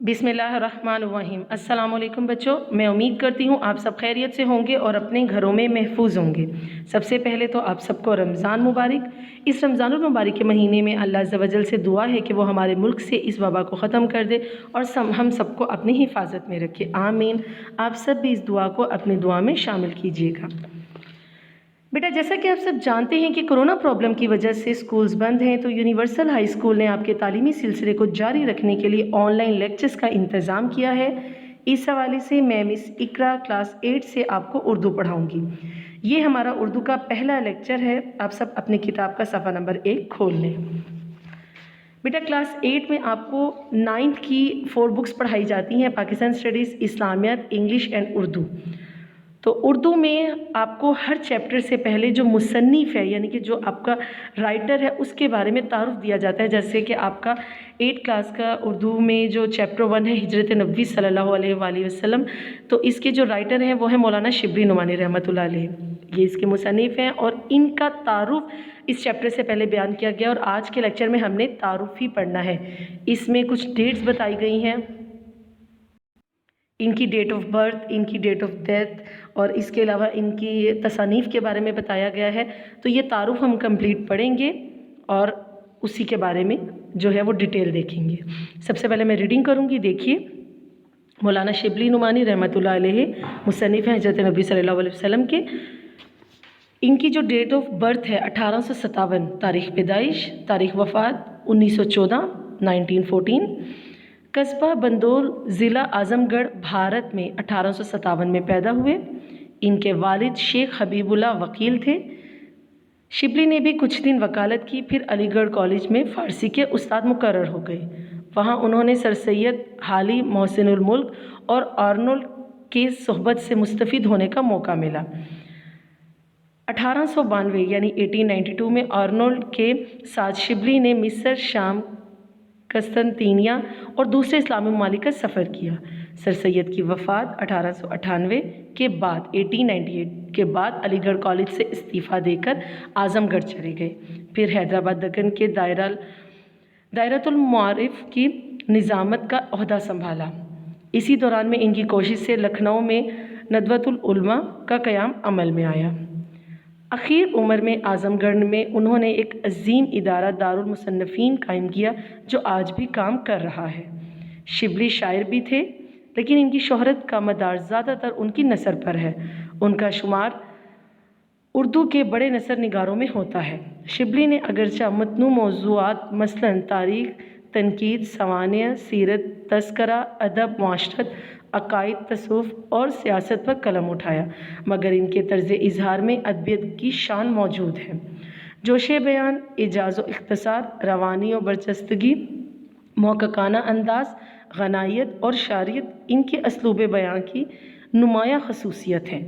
बिस्मिल्लाहिर्रहमानिर्रहीम। अस्सलाम वालेकुम बच्चों, मैं उम्मीद करती हूँ आप सब खैरियत से होंगे और अपने घरों में महफूज होंगे। सबसे पहले तो आप सबको रमज़ान मुबारक। इस रमज़ानुल मुबारक के महीने में अल्लाह अज़्ज़ व जल से दुआ है कि वो हमारे मुल्क से इस वबा को ख़त्म कर दे और हम सबको अपनी हिफाजत में रखे, आमीन। आप सब भी इस दुआ को अपनी दुआ में शामिल कीजिएगा। बेटा, जैसा कि आप सब जानते हैं कि कोरोना प्रॉब्लम की वजह से स्कूल्स बंद हैं, तो यूनिवर्सल हाई स्कूल ने आपके तालीमी सिलसिले को जारी रखने के लिए ऑनलाइन लेक्चर्स का इंतज़ाम किया है। इस हवाले से मैं मिस इकरा क्लास 8 से आपको उर्दू पढ़ाऊँगी। ये हमारा उर्दू का पहला लेक्चर है। आप सब अपनी किताब का सफ़ा नंबर 1 खोल लें। बेटा, क्लास 8 में आपको 9th की 4 बुक्स पढ़ाई जाती हैं: पाकिस्तान स्टडीज़, इस्लामियात, इंग्लिश एंड उर्दू। तो उर्दू में आपको हर चैप्टर से पहले जो मुसन्निफ़ है, यानी कि जो आपका राइटर है, उसके बारे में तारुफ़ दिया जाता है। जैसे कि आपका 8 क्लास का उर्दू में जो चैप्टर 1 है हिजरत नबी सल्लल्लाहु अलैहि वसल्लम, तो इसके जो राइटर हैं वो है मौलाना शिबली नुमानी रहमतुल्लाह अलैह। ये इसके मुसन्निफ़ हैं और इनका तारुफ़ इस चैप्टर से पहले बयान किया गया और आज के लेक्चर में हमने तारुफ़ ही पढ़ना है। इसमें कुछ डेट्स बताई गई हैं, इनकी डेट ऑफ बर्थ, इनकी डेट ऑफ डेथ और इसके अलावा इनकी तसानीफ़ के बारे में बताया गया है। तो ये तारुफ़ हम कंप्लीट पढ़ेंगे और उसी के बारे में जो है वो डिटेल देखेंगे। सबसे पहले मैं रीडिंग करूँगी। देखिए, मौलाना शिबली नुमानी रहमतुल्लाह अलैह मुसन्निफ़ हैं हज़रत नबी सल्लल्लाहु अलैहि वसल्लम के। इनकी जो डेट ऑफ बर्थ है 1857, तारीख़ पैदाइश, तारीख़ वफ़ात 1914 1914। कस्बा बंदोल, ज़िला आज़मगढ़, भारत में 1857 में पैदा हुए। इनके वालिद शेख हबीबुल्लाह वकील थे। शिबली ने भी कुछ दिन वकालत की, फिर अलीगढ़ कॉलेज में फ़ारसी के उस्ताद मुकर्रर हो गए। वहाँ उन्होंने सर सैयद हाली मोहसिनुल मुल्क और आर्नोल्ड के सोहबत से मुस्तफ़ीद होने का मौका मिला। 1892 यानी 1892 में आर्नोल्ड के साथ शिबली ने मिस्र, शाम, कस्तंतीनिया और दूसरे इस्लामी ममालिक का सफ़र किया। सर सैयद की वफ़ात 1898 के बाद 1898 के बाद अलीगढ़ कॉलेज से इस्तीफ़ा देकर आज़मगढ़ चले गए। फिर हैदराबाद दक्कन के दायरतुल मारिफ की निज़ामत का ओहदा संभाला। इसी दौरान में इनकी कोशिश से लखनऊ में नदवतुल उलमा का क़याम अमल में आया। आखिर उम्र में आज़मगढ़ में उन्होंने एक अजीम इदारा दारुल मुसन्निफ़ीन कायम किया जो आज भी काम कर रहा है। शिबली शायर भी थे, लेकिन इनकी शोहरत का मदार ज़्यादातर उनकी नसर पर है। उनका शुमार उर्दू के बड़े नसर निगारों में होता है। शिबली ने अगरचा मतनू मौज़ूआत मसलन तारीख़, तनकीद, सवानिया, सीरत, तज़किरा, अदब, मुआशरत, अक़ाइद, तसव्वुफ़ और सियासत पर कलम उठाया, मगर इनके तर्ज़ इज़हार में अदबियत की शान मौजूद है। जोशे बयान, इजाज़ व इख्तिसार, रवानी और बरचस्तगी, मौक़क़ाना अंदाज़, ग़नायत और शारियत इनके असलूब बयान की नुमायाँ ख़ुसूसियत हैं।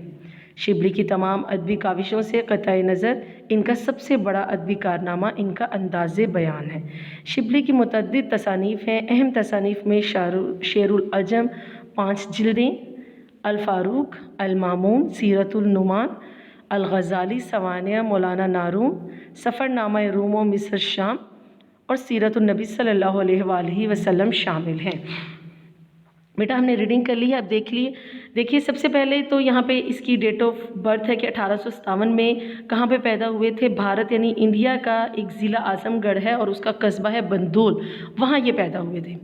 शिबली की तमाम अदबी काविशों से क़तई नज़र इनका सबसे बड़ा अदबी कारनामा इनका अंदाज़े बयान है। शिबली की मुतअद्दिद तसानीफ़ हैं। अहम तसानीफ़ में शेरुल अजम 5 जिल्दें, अल-फ़ारूक, अल-मामून, सीरतुल नुमान, अल-ग़ज़ाली, सवानिया, मौलाना नारून, सफ़रनामा रूम व मिस्र शाम और सीरतुन नबी सल्लल्लाहु अलैहि वसल्लम शामिल हैं। बेटा, हमने रीडिंग कर ली है, अब देखिए सबसे पहले तो यहाँ पे इसकी डेट ऑफ बर्थ है कि 1857 में कहाँ पे पैदा हुए थे। भारत यानी इंडिया का एक ज़िला आज़मगढ़ है और उसका कस्बा है बंदोल, वहाँ ये पैदा हुए थे।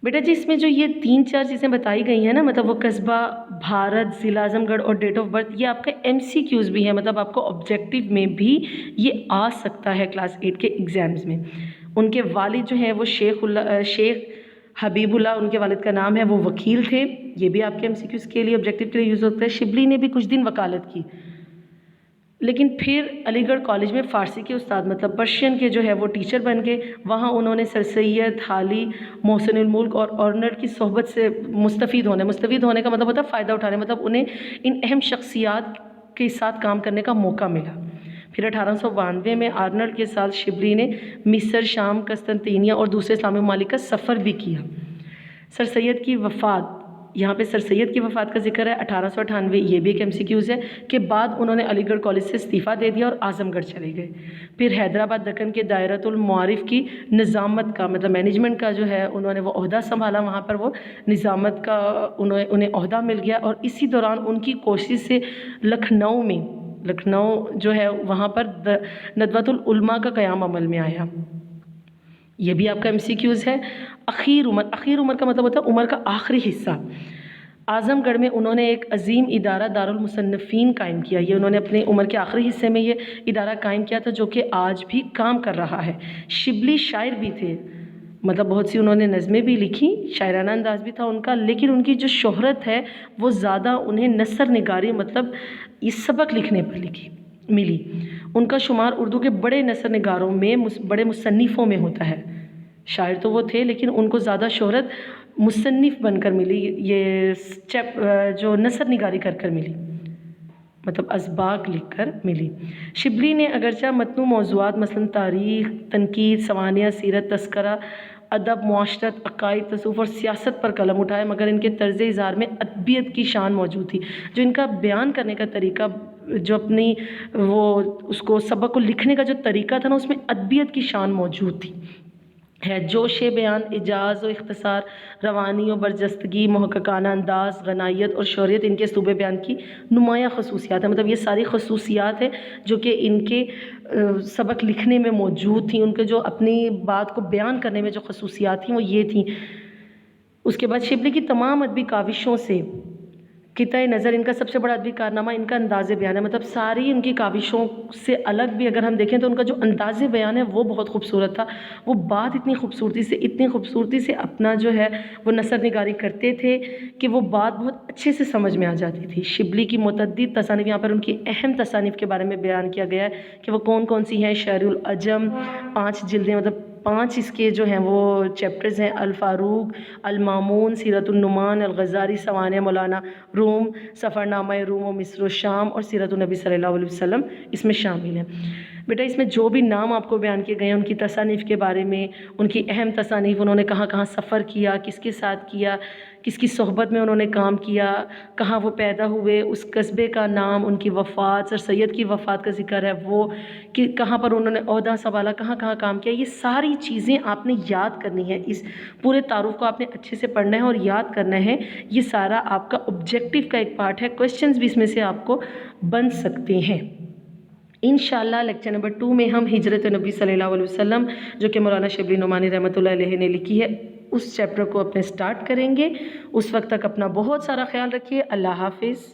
बेटा जी, इसमें जो ये 3-4 चीज़ें बताई गई हैं ना, मतलब वो कस्बा, भारत, ज़िला आज़मगढ़ और डेट ऑफ बर्थ, ये आपका MCQs भी है, मतलब आपको ऑब्जेक्टिव में भी ये आ सकता है क्लास 8 के एग्ज़ाम्स में। उनके वालिद जो हैं वो शेख हबीबुल्लाह उनके वालिद का नाम है, वो वकील थे। ये भी आपके MCQs के लिए, ऑब्जेक्टिव के लिए यूज़ होता है। शिबली ने भी कुछ दिन वकालत की, लेकिन फिर अलीगढ़ कॉलेज में फ़ारसी के उस्ताद, मतलब पर्शियन के जो है वो टीचर बन गए। वहाँ उन्होंने सर सैयद हाली मोहसिनुल मुल्क और आर्नोल्ड की सोहबत से मुस्तफ़ीद होने का मतलब होता है फ़ायदा उठाने, मतलब उन्हें इन अहम शख्सियात के साथ काम करने का मौका मिला। फिर 1892 में आर्नोल्ड के साथ शिबली ने मिस्र, शाम, कस्तंतीनिया और दूसरे इस्लामी ममालिक का सफ़र भी किया। सर सैयद की वफ़ात यहाँ पे سر سید کی وفات کا ذکر ہے 1898، یہ بھی ایک MCQs ہے کہ بعد انہوں نے علی گڑھ کالج سے استعفیٰ دے دیا اور اعظم گڑھ چلے گئے. پھر حیدرآباد دکن کے دائرۃ المعارف کی نظامت کا مطلب مینجمنٹ کا جو ہے انہوں نے وہ عہدہ سنبھالا، وہاں پر وہ نظامت کا انہیں عہدہ مل گیا. اور اسی دوران ان کی کوشش سے لکھنؤ جو ہے وہاں پر ندوۃ العلماء کا قیام عمل میں آیا. یہ بھی آپ کا MCQs ہے. اخیر عمر کا مطلب ہوتا ہے عمر کا آخری حصہ. اعظم گڑھ میں انہوں نے ایک عظیم ادارہ دارالمصنفین قائم کیا. یہ انہوں نے اپنے عمر کے آخری حصے میں یہ ادارہ قائم کیا تھا جو کہ آج بھی کام کر رہا ہے. شبلی شاعر بھی تھے، مطلب بہت سی انہوں نے نظمیں بھی لکھی، شاعرانہ انداز بھی تھا ان کا، لیکن ان کی جو شہرت ہے وہ زیادہ انہیں نثر نگاری مطلب اس سبق لکھنے پر ملی. ان کا شمار اردو کے بڑے نثر نگاروں میں، بڑے مصنفوں میں ہوتا ہے. شاعر تو وہ تھے لیکن ان کو زیادہ شہرت مصنف بن کر ملی، یہ جو نثر نگاری کر ملی، مطلب اسباق لکھ کر ملی. شبلی نے اگرچہ متنوع موضوعات مثلا تاریخ، تنقید، سوانح، سیرت، تذکرہ، ادب، معاشرت، عقائد، تصوف اور سیاست پر قلم اٹھائے، مگر ان کے طرز اظہار میں ادبیت کی شان موجود تھی. جو ان کا بیان کرنے کا طریقہ، جو اپنی اس کو سبق کو لکھنے کا جو طریقہ تھا نا، اس میں ادبیت کی شان موجود تھی. جوش بیان، اجاز و اختصار، روانی و برجستگی، محققانہ انداز، غنائیت اور شعریت ان کے اسلوب بیان کی نمایاں خصوصیات ہیں. مطلب یہ ساری خصوصیات ہیں جو کہ ان کے سبق لکھنے میں موجود تھیں. ان کے جو اپنی بات کو بیان کرنے میں جو خصوصیات تھیں وہ یہ تھیں. اس کے بعد شبلی کی تمام ادبی کاوشوں سے قطع نظر ان کا سب سے بڑا ادبی کارنامہ ان کا انداز بیان ہے. مطلب ساری ان کی کاوشوں سے الگ بھی اگر ہم دیکھیں تو ان کا جو انداز بیان ہے وہ بہت خوبصورت تھا. وہ بات اتنی خوبصورتی سے اپنا جو ہے وہ نثر نگاری کرتے تھے کہ وہ بات بہت اچھے سے سمجھ میں آ جاتی تھی. شبلی کی متعدد تصانیف، یہاں پر ان کی اہم تصانیف کے بارے میں بیان کیا گیا ہے کہ وہ کون کون سی ہیں. شعر العجم 5 جلدیں، مطلب 5 اس کے جو ہیں وہ چیپٹرز ہیں. الفاروق، المامون، سیرت النعمان، الغزالی، سوانح مولانا روم، سفرنامہ روم و مصر و شام اور سیرت النبی صلی اللہ علیہ وسلم اس میں شامل ہیں. بیٹا اس میں جو بھی نام آپ کو بیان کیے گئے ہیں ان کی تصانیف کے بارے میں، ان کی اہم تصانیف، انہوں نے کہاں کہاں سفر کیا، کس کے ساتھ کیا، کس کی صحبت میں انہوں نے کام کیا، کہاں وہ پیدا ہوئے، اس قصبے کا نام، ان کی وفات، سر سید کی وفات کا ذکر ہے، وہ کہ کہاں پر انہوں نے عہدہ سنبھالا، کہاں کہاں کام کیا. یہ ساری چیزیں آپ نے یاد کرنی ہے. اس پورے تعارف کو آپ نے اچھے سے پڑھنا ہے اور یاد کرنا ہے. یہ سارا آپ کا آبجیکٹیو کا ایک پارٹ ہے. کویسچنز بھی اس میں سے آپ کو بن سکتے ہیں. انشاءاللہ لیکچر نمبر 2 میں ہم ہجرت نبی صلی اللہ علیہ وسلم جو کہ مولانا شبلی نعمانی رحمۃ اللہ علیہ نے لکھی ہے اس چیپٹر کو اپنے سٹارٹ کریں گے. اس وقت تک اپنا بہت سارا خیال رکھیے. اللہ حافظ.